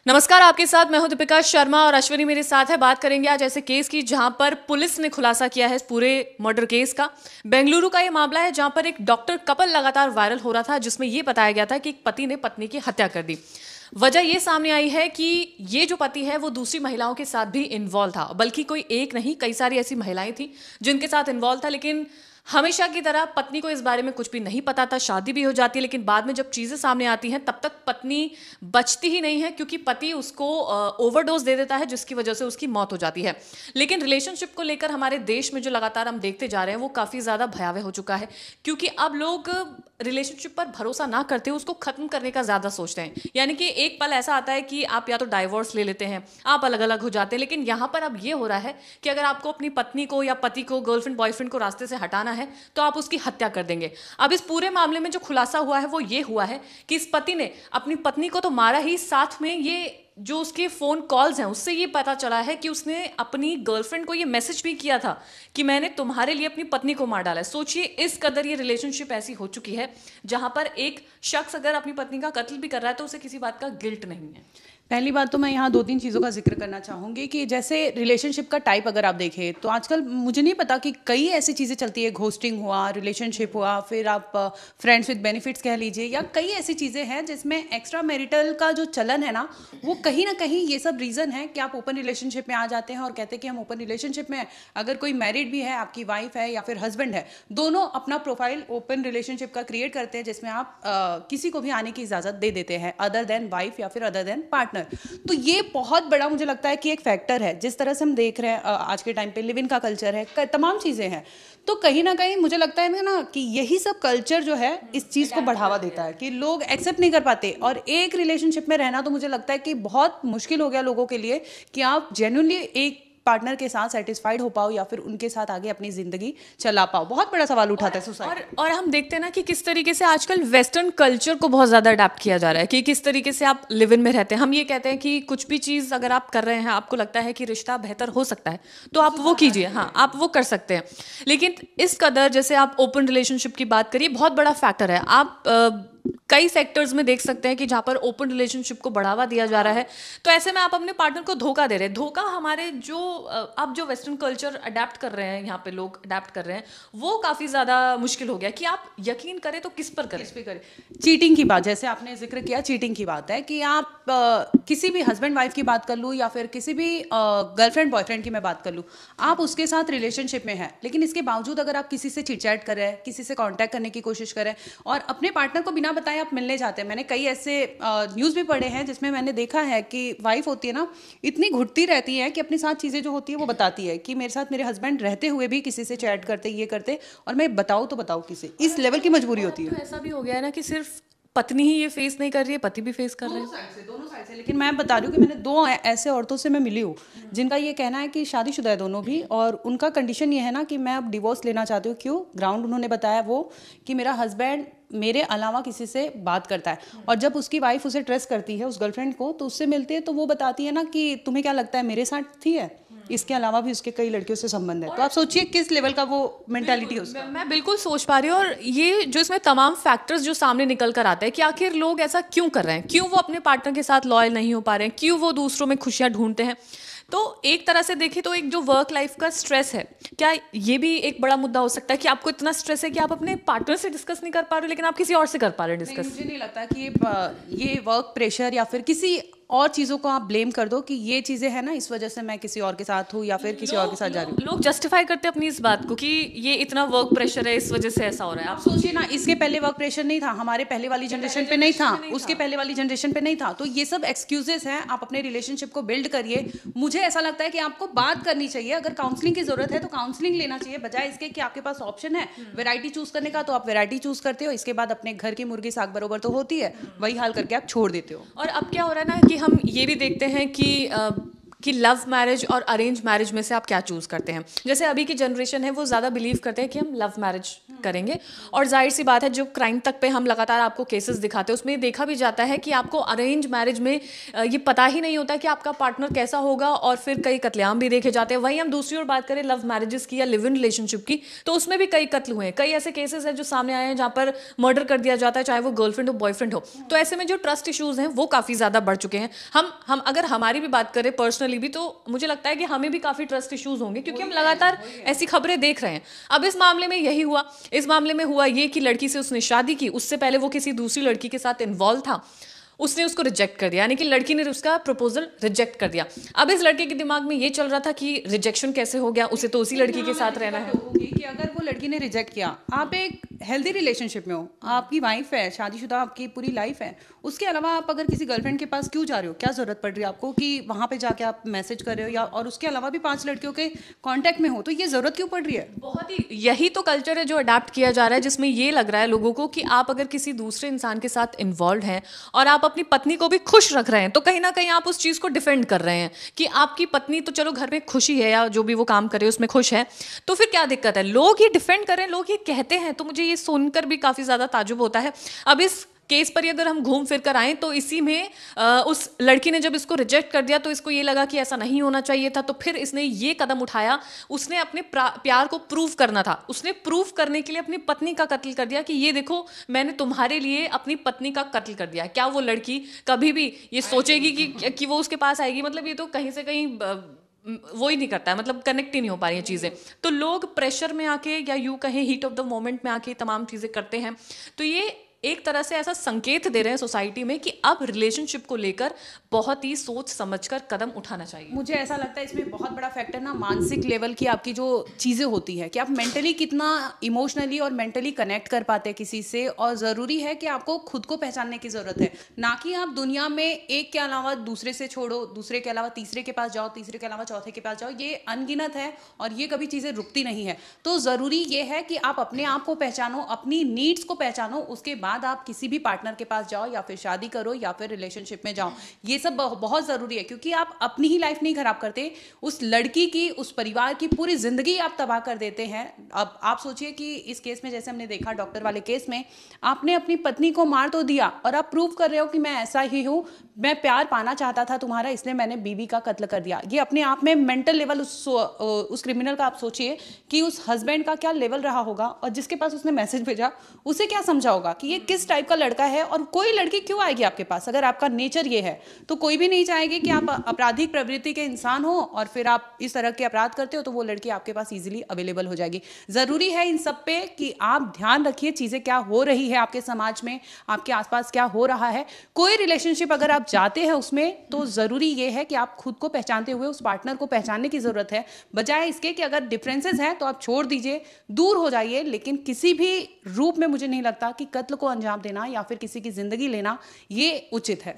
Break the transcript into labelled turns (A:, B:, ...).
A: नमस्कार, आपके साथ मैं हूं दीपिका शर्मा और अश्विनी मेरे साथ है। बात करेंगे आज ऐसे केस की जहां पर पुलिस ने खुलासा किया है इस पूरे मर्डर केस का। बेंगलुरु का ये मामला है जहां पर एक डॉक्टर कपल लगातार वायरल हो रहा था, जिसमें ये बताया गया था कि एक पति ने पत्नी की हत्या कर दी। वजह ये सामने आई है कि ये जो पति है वो दूसरी महिलाओं के साथ भी इन्वॉल्व था, बल्कि कोई एक नहीं कई सारी ऐसी महिलाएं थी जिनके साथ इन्वॉल्व था। लेकिन हमेशा की तरह पत्नी को इस बारे में कुछ भी नहीं पता था। शादी भी हो जाती है, लेकिन बाद में जब चीजें सामने आती हैं तब तक पत्नी बचती ही नहीं है, क्योंकि पति उसको ओवरडोज दे देता है, जिसकी वजह से उसकी मौत हो जाती है। लेकिन रिलेशनशिप को लेकर हमारे देश में जो लगातार हम देखते जा रहे हैं वो काफी ज्यादा भयावह हो चुका है, क्योंकि अब लोग रिलेशनशिप पर भरोसा ना करते, उसको खत्म करने का ज्यादा सोचते हैं। यानी कि एक पल ऐसा आता है कि आप या तो डाइवोर्स ले लेते हैं, आप अलग अलग हो जाते हैं। लेकिन यहां पर अब ये हो रहा है कि अगर आपको अपनी पत्नी को या पति को, गर्लफ्रेंड बॉयफ्रेंड को रास्ते से हटाना है तो आप उसकी हत्या कर देंगे। अब इस पूरे मामले में जो खुलासा हुआ है वो ये हुआ है कि इस पति ने अपनी पत्नी को तो मारा ही, साथ में ये जो उसके फोन कॉल्स हैं उससे ये पता चला है कि उसने अपनी गर्लफ्रेंड को ये मैसेज भी किया था कि मैंने तुम्हारे लिए अपनी पत्नी को मार डाला है। सोचिए इस कदर ये रिलेशनशिप ऐसी हो चुकी है जहां पर एक शख्स अगर अपनी पत्नी का कत्ल भी कर रहा है तो उसे किसी बात का गिल्ट नहीं है।
B: पहली बात तो मैं यहाँ दो तीन चीज़ों का जिक्र करना चाहूँगी कि जैसे रिलेशनशिप का टाइप अगर आप देखें तो आजकल मुझे नहीं पता कि कई ऐसी चीज़ें चलती है, घोस्टिंग हुआ, रिलेशनशिप हुआ, फिर आप फ्रेंड्स विद बेनिफिट्स कह लीजिए, या कई ऐसी चीज़ें हैं जिसमें एक्स्ट्रा मैरिटल का जो चलन है ना, वो कहीं ना कहीं ये सब रीज़न है कि आप ओपन रिलेशनशिप में आ जाते हैं और कहते हैं कि हम ओपन रिलेशनशिप में हैं। अगर कोई मैरिड भी है, आपकी वाइफ है या फिर हस्बैंड है, दोनों अपना प्रोफाइल ओपन रिलेशनशिप का क्रिएट करते हैं, जिसमें आप किसी को भी आने की इजाज़त दे देते हैं अदर देन वाइफ या फिर अदर देन पार्टनर। तो ये बहुत बड़ा मुझे लगता है कि एक फैक्टर है। जिस तरह से हम देख रहे हैं आज के टाइम पे लिव इन का कल्चर है, तमाम चीज़ें हैं, तो कहीं ना कहीं मुझे लगता है ना कि यही सब कल्चर जो है इस चीज़ को बढ़ावा देता है कि लोग एक्सेप्ट नहीं कर पाते। और एक रिलेशनशिप में रहना तो मुझे लगता है कि बहुत मुश्किल हो गया लोगों के लिए कि आप जेन्युइनली एक पार्टनर के साथ सेटिस्फाइड हो पाओ या फिर उनके साथ आगे अपनी जिंदगी चला पाओ। बहुत बड़ा सवाल उठाता है सोसाइटी।
A: और हम देखते हैं ना कि किस तरीके से आजकल वेस्टर्न कल्चर को बहुत ज्यादा अडेप्ट किया जा रहा है कि किस तरीके से आप लिव इन में रहते हैं। हम ये कहते हैं कि कुछ भी चीज अगर आप कर रहे हैं, आपको लगता है कि रिश्ता बेहतर हो सकता है तो आप वो कीजिए, हाँ आप वो कर सकते हैं। लेकिन इस कदर जैसे आप ओपन रिलेशनशिप की बात करिए, बहुत बड़ा फैक्टर है। आप कई सेक्टर्स में देख सकते हैं कि जहां पर ओपन रिलेशनशिप को बढ़ावा दिया जा रहा है, तो ऐसे में आप अपने पार्टनर को धोखा दे रहे हैं। धोखा हमारे जो अब जो वेस्टर्न कल्चर अडेप्ट कर रहे हैं, यहाँ पे लोग अडेप्ट कर रहे हैं, वो काफी ज्यादा मुश्किल हो गया कि आप यकीन करें तो किस पर करें।
B: चीटिंग की बात, जैसे आपने जिक्र किया, चीटिंग की बात है कि आप किसी भी हस्बैंड वाइफ की बात कर लूँ या फिर किसी भी गर्लफ्रेंड बॉयफ्रेंड की मैं बात कर लूँ, आप उसके साथ रिलेशनशिप में हैं, लेकिन इसके बावजूद अगर आप किसी से चिटचैट कर रहे हैं, किसी से कांटेक्ट करने की कोशिश करें और अपने पार्टनर को बिना बताए आप मिलने जाते हैं। मैंने कई ऐसे न्यूज़ भी पढ़े हैं जिसमें मैंने देखा है कि वाइफ होती है ना, इतनी घुटती रहती है कि अपने साथ चीज़ें जो होती है वो बताती है कि मेरे साथ मेरे हस्बैंड रहते हुए भी किसी से चैट करते, ये करते, और मैं बताऊँ तो बताऊँ किसे। इस लेवल की मजबूरी होती है।
A: तो ऐसा भी हो गया है ना कि सिर्फ पत्नी ही ये फेस नहीं कर रही है, पति भी फेस कर रहे हैं।
B: दोनों साइड से। लेकिन मैं बता रही हूँ कि मैंने दो ऐसे औरतों से मैं मिली हूँ जिनका ये कहना है कि शादीशुदा है दोनों भी, और उनका कंडीशन ये है ना कि मैं अब डिवोर्स लेना चाहती हूँ। क्यों? ग्राउंड उन्होंने बताया वो कि मेरा हस्बैंड मेरे अलावा किसी से बात करता है, और जब उसकी वाइफ उसे ट्रस्ट करती है, उस गर्लफ्रेंड को, तो उससे मिलते हैं तो वो बताती है ना कि तुम्हें क्या लगता है मेरे साथ थी है, इसके अलावा भी उसके कई लड़कियों से संबंध है। तो आप सोचिए किस लेवल का वो मेंटालिटी है उसका।
A: मैं बिल्कुल सोच पा रही हूँ। और ये जो इसमें तमाम फैक्टर्स जो सामने निकल कर आते हैं कि आखिर लोग ऐसा क्यों कर रहे हैं, क्यों वो अपने पार्टनर के साथ लॉयल नहीं हो पा रहे हैं, क्यों वो दूसरों में खुशियां ढूंढते हैं। तो एक तरह से देखें तो एक जो वर्क लाइफ का स्ट्रेस है, क्या ये भी एक बड़ा मुद्दा हो सकता है कि आपको इतना स्ट्रेस है कि आप अपने पार्टनर से डिस्कस नहीं कर पा रहे हो, लेकिन आप किसी और से कर पा रहे हैं डिस्कस।
B: मुझे नहीं लगता कि ये वर्क प्रेशर या फिर किसी और चीज़ों को आप ब्लेम कर दो कि ये चीज़ें हैं ना, इस वजह से मैं किसी और के साथ हूँ या फिर किसी और के साथ जा रही हूँ।
A: लोग जस्टिफाई करते हैं अपनी इस बात को कि ये इतना वर्क प्रेशर है, इस वजह से ऐसा हो रहा है।
B: आप सोचिए ना, इसके पहले वर्क प्रेशर नहीं था, हमारे पहले वाली जनरेशन पे नहीं था, उसके पहले वाली जनरेशन पे नहीं था। तो ये सब एक्सक्यूजेस हैं। आप अपने रिलेशनशिप को बिल्ड करिए। मुझे ऐसा लगता है कि आपको बात करनी चाहिए। अगर काउंसलिंग की जरूरत है तो काउंसलिंग लेना चाहिए, बजाय इसके कि आपके पास ऑप्शन है वैरायटी चूज करने का, तो आप वैरायटी चूज करते हो, इसके बाद अपने घर की मुर्गी साग बरोबर तो होती है, वही हाल करके आप छोड़ देते हो।
A: और अब क्या हो रहा है ना कि हम ये भी देखते हैं कि लव मैरिज और अरेंज मैरिज में से आप क्या चूज करते हैं। जैसे अभी की जनरेशन है वो ज्यादा बिलीव करते हैं कि हम लव मैरिज करेंगे। और जाहिर सी बात है, जो क्राइम तक पे हम लगातार आपको केसेस दिखाते हैं उसमें देखा भी जाता है कि आपको अरेंज मैरिज में ये पता ही नहीं होता कि आपका पार्टनर कैसा होगा, और फिर कई कत्लेआम भी देखे जाते हैं। वहीं हम दूसरी ओर बात करें लव मैरिजेस की या लिव इन रिलेशनशिप की, तो उसमें भी कई कत्ल हुए हैं। कई ऐसे केसेस हैं जो सामने आए हैं जहां पर मर्डर कर दिया जाता है, चाहे वो गर्लफ्रेंड हो बॉयफ्रेंड हो। तो ऐसे में जो ट्रस्ट इश्यूज हैं वो काफी ज्यादा बढ़ चुके हैं। हम अगर हमारी भी बात करें पर्सनली भी, तो मुझे लगता है कि हमें भी काफी ट्रस्ट इश्यूज होंगे, क्योंकि हम लगातार ऐसी खबरें देख रहे हैं। अब इस मामले में यही हुआ। इस मामले में हुआ ये कि लड़की से उसने शादी की, उससे पहले वो किसी दूसरी लड़की के साथ इन्वॉल्व था, उसने उसको रिजेक्ट कर दिया, यानी कि लड़की ने उसका प्रपोजल रिजेक्ट कर दिया। अब इस लड़के के दिमाग में ये चल रहा था कि रिजेक्शन कैसे हो गया, उसे तो उसी लड़की के साथ रहना है।
B: कि अगर वो लड़की ने रिजेक्ट किया, आप एक हेल्दी रिलेशनशिप में हो, आपकी वाइफ है, शादीशुदा आपकी पूरी लाइफ है, उसके अलावा आप अगर किसी गर्लफ्रेंड के पास क्यों जा रहे हो? क्या जरूरत पड़ रही है आपको कि वहां पे जाके आप मैसेज कर रहे हो, या और उसके अलावा भी 5 लड़कियों के कांटेक्ट में हो, तो ये जरूरत क्यों पड़ रही है?
A: बहुत ही यही तो कल्चर है जो अडाप्ट किया जा रहा है, जिसमें ये लग रहा है लोगों को कि आप अगर किसी दूसरे इंसान के साथ इन्वॉल्व हैं और आप अपनी पत्नी को भी खुश रख रहे हैं, तो कहीं ना कहीं आप उस चीज को डिफेंड कर रहे हैं कि आपकी पत्नी तो चलो घर में खुशी है या जो भी वो काम करे उसमें खुश है, तो फिर क्या दिक्कत है? लोग ये डिफेंड करें, लोग ये कहते हैं, तो मुझे ये सुनकर भी काफी ज्यादा ताज्जुब होता है। अब इस केस पर अगर हम घूम फिर कर आए, तो इसी में उस लड़की ने जब इसको रिजेक्ट कर दिया तो इसको ये लगा कि ऐसा नहीं होना चाहिए था, तो फिर इसने ये कदम उठाया। उसने अपने प्यार को प्रूव करना था, उसने प्रूव करने के लिए अपनी पत्नी का कत्ल कर दिया कि ये देखो मैंने तुम्हारे लिए अपनी पत्नी का कत्ल कर दिया। क्या वो लड़की कभी भी ये सोचेगी कि वो उसके पास आएगी? मतलब ये तो कहीं से कहीं वो ही नहीं करता है, मतलब कनेक्ट ही नहीं हो पा रही हैं चीज़ें। तो लोग प्रेशर में आके या यूं कहें हीट ऑफ द मोमेंट में आके तमाम चीज़ें करते हैं। तो ये एक तरह से ऐसा संकेत दे रहे हैं सोसाइटी में कि अब रिलेशनशिप को लेकर बहुत ही सोच समझकर कदम उठाना चाहिए।
B: मुझे ऐसा लगता है इसमें बहुत बड़ा फैक्टर ना मानसिक लेवल की आपकी जो चीज़ें होती है, कि आप मेंटली कितना इमोशनली और मेंटली कनेक्ट कर पाते हैं किसी से। और ज़रूरी है कि आपको खुद को पहचानने की ज़रूरत है, ना कि आप दुनिया में एक के अलावा दूसरे से छोड़ो, दूसरे के अलावा तीसरे के पास जाओ, तीसरे के अलावा चौथे के पास जाओ। ये अनगिनत है और ये कभी चीज़ें रुकती नहीं है। तो ज़रूरी ये है कि आप अपने आप को पहचानो, अपनी नीड्स को पहचानो, उसके बाद आप किसी भी पार्टनर के पास जाओ, या फिर शादी करो, या फिर रिलेशनशिप में जाओ। ये सब बहुत जरूरी है, क्योंकि आप अपनी ही लाइफ नहीं खराब करते, उस लड़की की, उस परिवार की पूरी जिंदगी आप तबाह कर देते हैं। अब आप सोचिए कि इस केस में जैसे हमने देखा डॉक्टर वाले केस में, आपने अपनी पत्नी को मार तो दिया और आप प्रूव कर रहे हो कि मैं ऐसा ही हूं, मैं प्यार पाना चाहता था तुम्हारा, इसलिए मैंने बीवी का कत्ल कर दिया। ये अपने आप में मेंटल लेवल उस क्रिमिनल का आप सोचिए कि उस हस्बैंड का क्या लेवल रहा होगा, और जिसके पास उसने मैसेज भेजा उसे क्या समझा होगा कि ये किस टाइप का लड़का है। और कोई लड़की क्यों आएगी आपके पास? अगर आपका नेचर ये है तो कोई भी नहीं चाहेगी कि आप आपराधिक प्रवृत्ति के इंसान हो और फिर आप इस तरह के अपराध करते हो, तो वो लड़की आपके पास इजीली अवेलेबल हो जाएगी। जरूरी है इन सब पे कि आप ध्यान रखिए चीजें क्या हो रही है आपके समाज में, आपके आसपास क्या हो रहा है। कोई रिलेशनशिप अगर आप जाते हैं उसमें, तो जरूरी ये है कि आप खुद को पहचानते हुए उस पार्टनर को पहचानने की जरूरत है, बजाय इसके कि अगर डिफरेंसेस हैं तो आप छोड़ दीजिए, दूर हो जाइए। लेकिन किसी भी रूप में मुझे नहीं लगता कि कत्ल को अंजाम देना या फिर किसी की जिंदगी लेना ये उचित है।